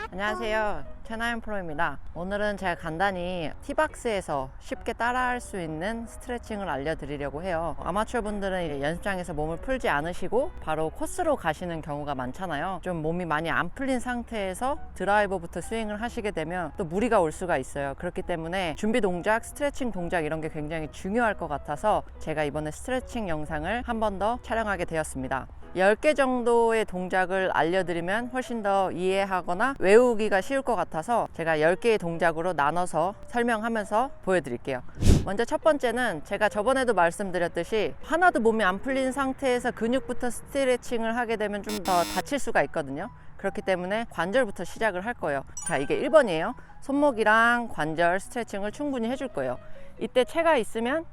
안녕하세요, 최나연 프로입니다. 오늘은 제가 간단히 티박스에서 쉽게 따라할 수 있는 스트레칭을 알려드리려고 해요. 아마추어 분들은 연습장에서 몸을 풀지 않으시고 바로 코스로 가시는 경우가 많잖아요. 좀 몸이 많이 안 풀린 상태에서 드라이버부터 스윙을 하시게 되면 또 무리가 올 수가 있어요. 그렇기 때문에 준비 동작, 스트레칭 동작 이런 게 굉장히 중요할 것 같아서 제가 이번에 스트레칭 영상을 한 번 더 촬영하게 되었습니다. 10개 정도의 동작을 알려드리면 훨씬 더 이해하거나 외우기가 쉬울 것 같아서 제가 10개의 동작으로 나눠서 설명하면서 보여드릴게요. 먼저 첫 번째는 제가 저번에도 말씀드렸듯이 하나도 몸이 안 풀린 상태에서 근육부터 스트레칭을 하게 되면 좀 더 다칠 수가 있거든요. 그렇기 때문에 관절부터 시작을 할 거예요. 자, 이게 1번이에요. 손목이랑 관절 스트레칭을 충분히 해줄 거예요. 이때 채가 있으면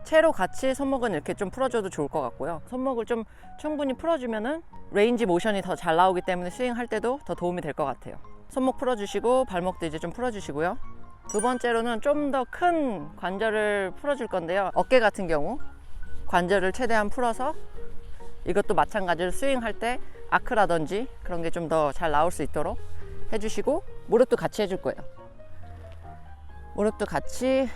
채로 같이 손목은 이렇게 좀 풀어줘도 좋을 것 같고요. 손목을 좀 충분히 풀어주면은 레인지 모션이 더 잘 나오기 때문에 스윙할 때도 더 도움이 될 것 같아요. 손목 풀어주시고 발목도 이제 좀 풀어주시고요. 두 번째로는 좀 더 큰 관절을 풀어줄 건데요. 어깨 같은 경우 관절을 최대한 풀어서 이것도 마찬가지로 스윙할 때 아크라든지 그런 게 좀 더 잘 나올 수 있도록 해주시고, 무릎도 같이 해줄 거예요. 무릎도 같이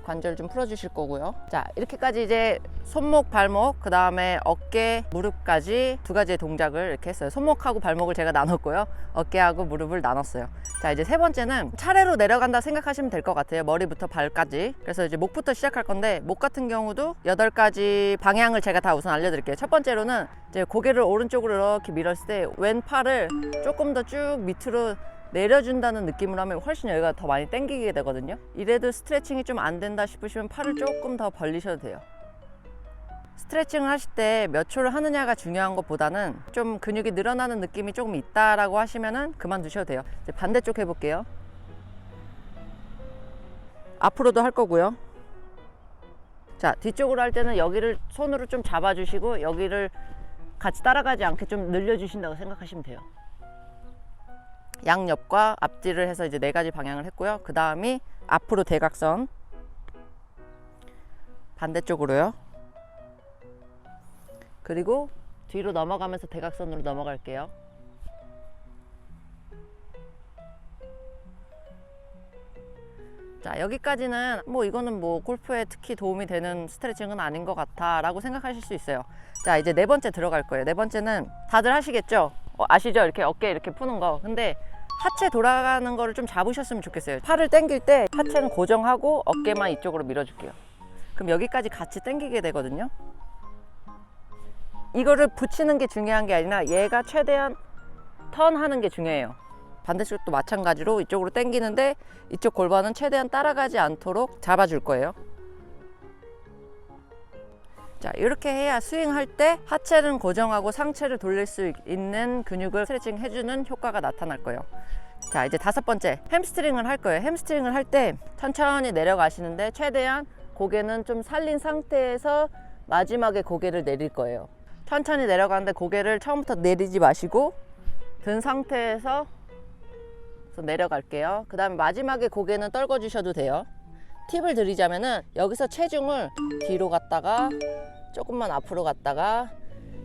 관절 좀 풀어주실 거고요. 자, 이렇게까지 이제 손목, 발목, 그 다음에 어깨, 무릎까지 두 가지의 동작을 이렇게 했어요. 손목하고 발목을 제가 나눴고요. 어깨하고 무릎을 나눴어요. 자, 이제 세 번째는 차례로 내려간다 생각하시면 될 것 같아요. 머리부터 발까지. 그래서 이제 목부터 시작할 건데, 목 같은 경우도 8가지 방향을 제가 다 우선 알려드릴게요. 첫 번째로는 이제 고개를 오른쪽으로 이렇게 밀었을 때 왼팔을 조금 더 쭉 밑으로 내려준다는 느낌으로 하면 훨씬 여기가 더 많이 당기게 되거든요. 이래도 스트레칭이 좀 안 된다 싶으시면 팔을 조금 더 벌리셔도 돼요. 스트레칭을 하실 때 몇 초를 하느냐가 중요한 것보다는 좀 근육이 늘어나는 느낌이 조금 있다라고 하시면은 그만두셔도 돼요. 이제 반대쪽 해볼게요. 앞으로도 할 거고요. 자, 뒤쪽으로 할 때는 여기를 손으로 좀 잡아주시고 여기를 같이 따라가지 않게 좀 늘려주신다고 생각하시면 돼요. 양옆과 앞뒤를 해서 이제 4가지 방향을 했고요. 그 다음이 앞으로 대각선, 반대쪽으로요. 그리고 뒤로 넘어가면서 대각선으로 넘어갈게요. 자, 여기까지는 뭐 이거는 뭐 골프에 특히 도움이 되는 스트레칭은 아닌 것 같아 라고 생각하실 수 있어요. 자, 이제 네 번째 들어갈 거예요. 네 번째는 다들 하시겠죠? 아시죠? 이렇게 어깨 이렇게 푸는 거. 근데 하체 돌아가는 거를 좀 잡으셨으면 좋겠어요. 팔을 당길 때 하체는 고정하고 어깨만 이쪽으로 밀어줄게요. 그럼 여기까지 같이 당기게 되거든요. 이거를 붙이는 게 중요한 게 아니라 얘가 최대한 턴하는 게 중요해요. 반대쪽도 마찬가지로 이쪽으로 당기는데 이쪽 골반은 최대한 따라가지 않도록 잡아줄 거예요. 자, 이렇게 해야 스윙할 때 하체는 고정하고 상체를 돌릴 수 있는 근육을 스트레칭 해주는 효과가 나타날 거예요. 자, 이제 5번째 햄스트링을 할 거예요. 햄스트링을 할 때 천천히 내려가시는데 최대한 고개는 좀 살린 상태에서 마지막에 고개를 내릴 거예요. 천천히 내려가는데 고개를 처음부터 내리지 마시고 든 상태에서 내려갈게요. 그 다음에 마지막에 고개는 떨궈 주셔도 돼요. 팁을 드리자면은 여기서 체중을 뒤로 갔다가 조금만 앞으로 갔다가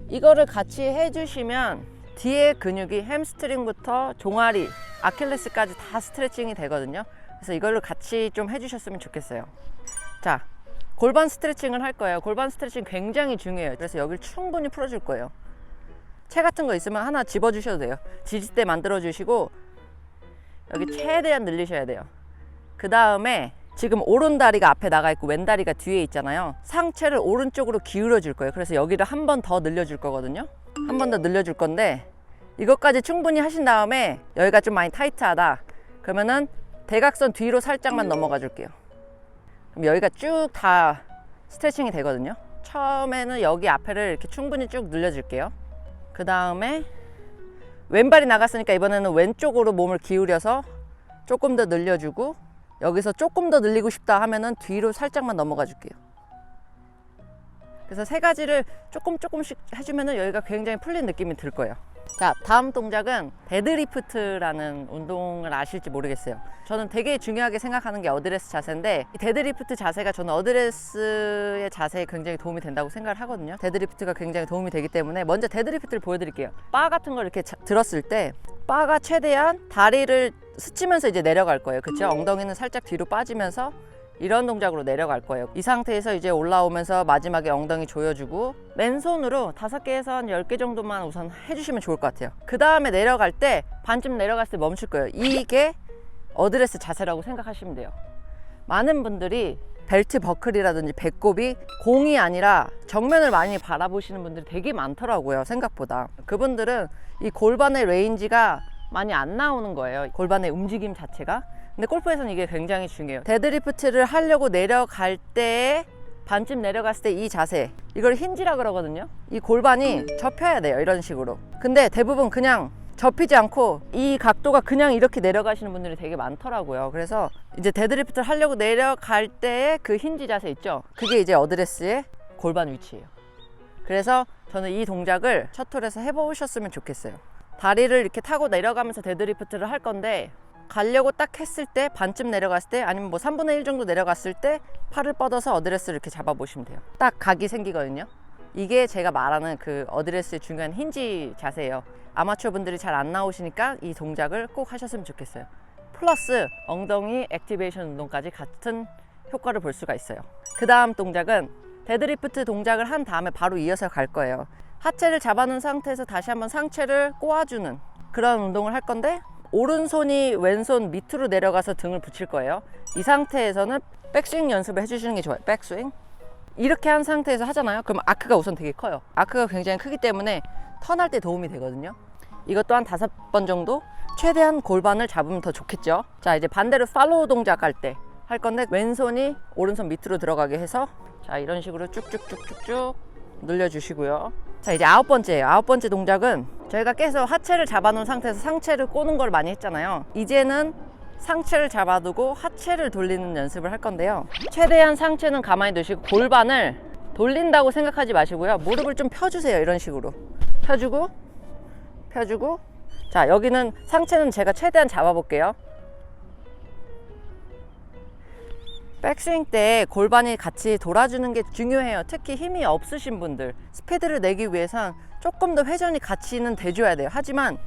이거를 같이 해주시면 뒤에 근육이 햄스트링부터 종아리, 아킬레스까지 다 스트레칭이 되거든요. 그래서 이거를 같이 좀 해주셨으면 좋겠어요. 자, 골반 스트레칭을 할 거예요. 골반 스트레칭 굉장히 중요해요. 그래서 여기를 충분히 풀어줄 거예요. 채 같은 거 있으면 하나 집어주셔도 돼요. 지지대 만들어 주시고 여기 최대한 늘리셔야 돼요. 그 다음에 지금 오른 다리가 앞에 나가 있고 왼 다리가 뒤에 있잖아요. 상체를 오른쪽으로 기울여 줄 거예요. 그래서 여기를 한 번 더 늘려줄 거거든요. 한 번 더 늘려줄 건데 이것까지 충분히 하신 다음에 여기가 좀 많이 타이트하다 그러면은 대각선 뒤로 살짝만 넘어가 줄게요. 그럼 여기가 쭉 다 스트레칭이 되거든요. 처음에는 여기 앞에를 이렇게 충분히 쭉 늘려줄게요. 그 다음에 왼발이 나갔으니까 이번에는 왼쪽으로 몸을 기울여서 조금 더 늘려주고 여기서 조금 더 늘리고 싶다 하면은 뒤로 살짝만 넘어가 줄게요. 그래서 3가지를 조금씩 해주면은 여기가 굉장히 풀린 느낌이 들 거예요. 자, 다음 동작은 데드리프트라는 운동을 아실지 모르겠어요. 저는 되게 중요하게 생각하는 게 어드레스 자세인데 이 데드리프트 자세가 저는 어드레스의 자세에 굉장히 도움이 된다고 생각을 하거든요. 데드리프트가 굉장히 도움이 되기 때문에 먼저 데드리프트를 보여드릴게요. 바 같은 걸 이렇게 들었을 때 바가 최대한 다리를 스치면서 이제 내려갈 거예요. 그쵸? 엉덩이는 살짝 뒤로 빠지면서 이런 동작으로 내려갈 거예요. 이 상태에서 이제 올라오면서 마지막에 엉덩이 조여주고 맨손으로 5개에서 한 10개 정도만 우선 해주시면 좋을 것 같아요. 그 다음에 내려갈 때 반쯤 내려갔을 때 멈출 거예요. 이게 어드레스 자세라고 생각하시면 돼요. 많은 분들이 벨트 버클이라든지 배꼽이 공이 아니라 정면을 많이 바라보시는 분들이 되게 많더라고요. 생각보다. 그분들은 이 골반의 레인지가 많이 안 나오는 거예요. 골반의 움직임 자체가. 근데 골프에서는 이게 굉장히 중요해요. 데드리프트를 하려고 내려갈 때 반쯤 내려갔을 때 이 자세, 이걸 힌지라 그러거든요. 이 골반이 접혀야 돼요. 이런 식으로. 근데 대부분 그냥 접히지 않고 이 각도가 그냥 이렇게 내려가시는 분들이 되게 많더라고요. 그래서 이제 데드리프트를 하려고 내려갈 때의 그 힌지 자세 있죠? 그게 이제 어드레스의 골반 위치예요. 그래서 저는 이 동작을 첫 톨에서 해보셨으면 좋겠어요. 다리를 이렇게 타고 내려가면서 데드리프트를 할 건데 가려고 딱 했을 때 반쯤 내려갔을 때 아니면 뭐 3분의 1 정도 내려갔을 때 팔을 뻗어서 어드레스를 이렇게 잡아보시면 돼요. 딱 각이 생기거든요. 이게 제가 말하는 그 어드레스의 중요한 힌지 자세예요. 아마추어 분들이 잘 안 나오시니까 이 동작을 꼭 하셨으면 좋겠어요. 플러스 엉덩이 액티베이션 운동까지 같은 효과를 볼 수가 있어요. 그 다음 동작은 데드리프트 동작을 한 다음에 바로 이어서 갈 거예요. 하체를 잡아놓은 상태에서 다시 한번 상체를 꼬아주는 그런 운동을 할 건데 오른손이 왼손 밑으로 내려가서 등을 붙일 거예요. 이 상태에서는 백스윙 연습을 해주시는 게 좋아요. 백스윙. 이렇게 한 상태에서 하잖아요. 그럼 아크가 우선 되게 커요. 아크가 굉장히 크기 때문에 턴할 때 도움이 되거든요. 이것도 한 5번 정도 최대한 골반을 잡으면 더 좋겠죠. 자, 이제 반대로 팔로우 동작 할 때 할 건데 왼손이 오른손 밑으로 들어가게 해서 자, 이런 식으로 쭉쭉쭉쭉쭉 늘려주시고요. 자, 이제 9번째예요. 9번째 동작은 저희가 계속 하체를 잡아놓은 상태에서 상체를 꼬는 걸 많이 했잖아요. 이제는 상체를 잡아두고 하체를 돌리는 연습을 할 건데요. 최대한 상체는 가만히 두시고 골반을 돌린다고 생각하지 마시고요. 무릎을 좀 펴주세요. 이런 식으로 펴주고 펴주고. 자, 여기는 상체는 제가 최대한 잡아볼게요. 백스윙 때 골반이 같이 돌아주는 게 중요해요. 특히 힘이 없으신 분들 스피드를 내기 위해선 조금 더 회전이 같이는 돼줘야 돼요. 하지만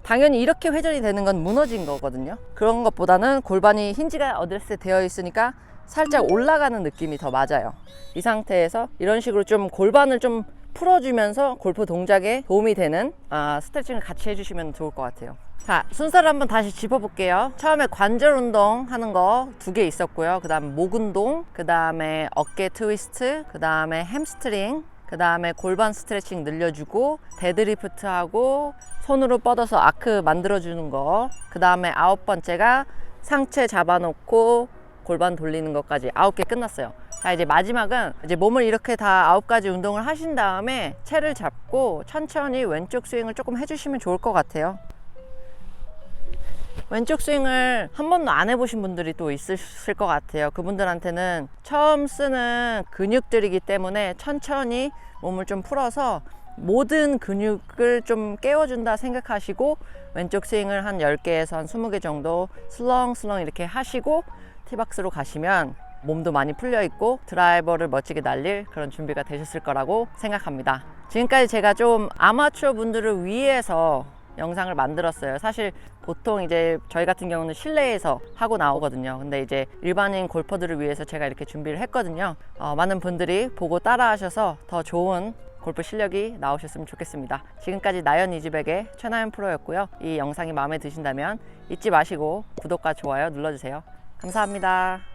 당연히 이렇게 회전이 되는 건 무너진 거거든요. 그런 것보다는 골반이 힌지가 어드레스 되어 있으니까 살짝 올라가는 느낌이 더 맞아요. 이 상태에서 이런 식으로 좀 골반을 좀 풀어주면서 골프 동작에 도움이 되는 스트레칭을 같이 해주시면 좋을 것 같아요. 자, 순서를 한번 다시 짚어볼게요. 처음에 관절 운동 하는 거 2개 있었고요. 그 다음에 목 운동, 그 다음에 어깨 트위스트, 그 다음에 햄스트링, 그 다음에 골반 스트레칭 늘려주고 데드리프트 하고 손으로 뻗어서 아크 만들어주는 거, 그 다음에 9번째가 상체 잡아놓고 골반 돌리는 것까지 9개 끝났어요. 자, 이제 마지막은 이제 몸을 이렇게 다 9가지 운동을 하신 다음에 채를 잡고 천천히 왼쪽 스윙을 조금 해주시면 좋을 것 같아요. 왼쪽 스윙을 한 번도 안 해보신 분들이 또 있으실 것 같아요. 그분들한테는 처음 쓰는 근육들이기 때문에 천천히 몸을 좀 풀어서 모든 근육을 좀 깨워준다 생각하시고 왼쪽 스윙을 한 10개에서 한 20개 정도 슬렁슬렁 이렇게 하시고 티박스로 가시면 몸도 많이 풀려 있고 드라이버를 멋지게 날릴 그런 준비가 되셨을 거라고 생각합니다. 지금까지 제가 좀 아마추어 분들을 위해서 영상을 만들었어요. 사실 보통 이제 저희 같은 경우는 실내에서 하고 나오거든요. 근데 이제 일반인 골퍼들을 위해서 제가 이렇게 준비를 했거든요. 많은 분들이 보고 따라 하셔서 더 좋은 골프 실력이 나오셨으면 좋겠습니다. 지금까지 나연 이지백의 최나연 프로였고요. 이 영상이 마음에 드신다면 잊지 마시고 구독과 좋아요 눌러주세요. 감사합니다.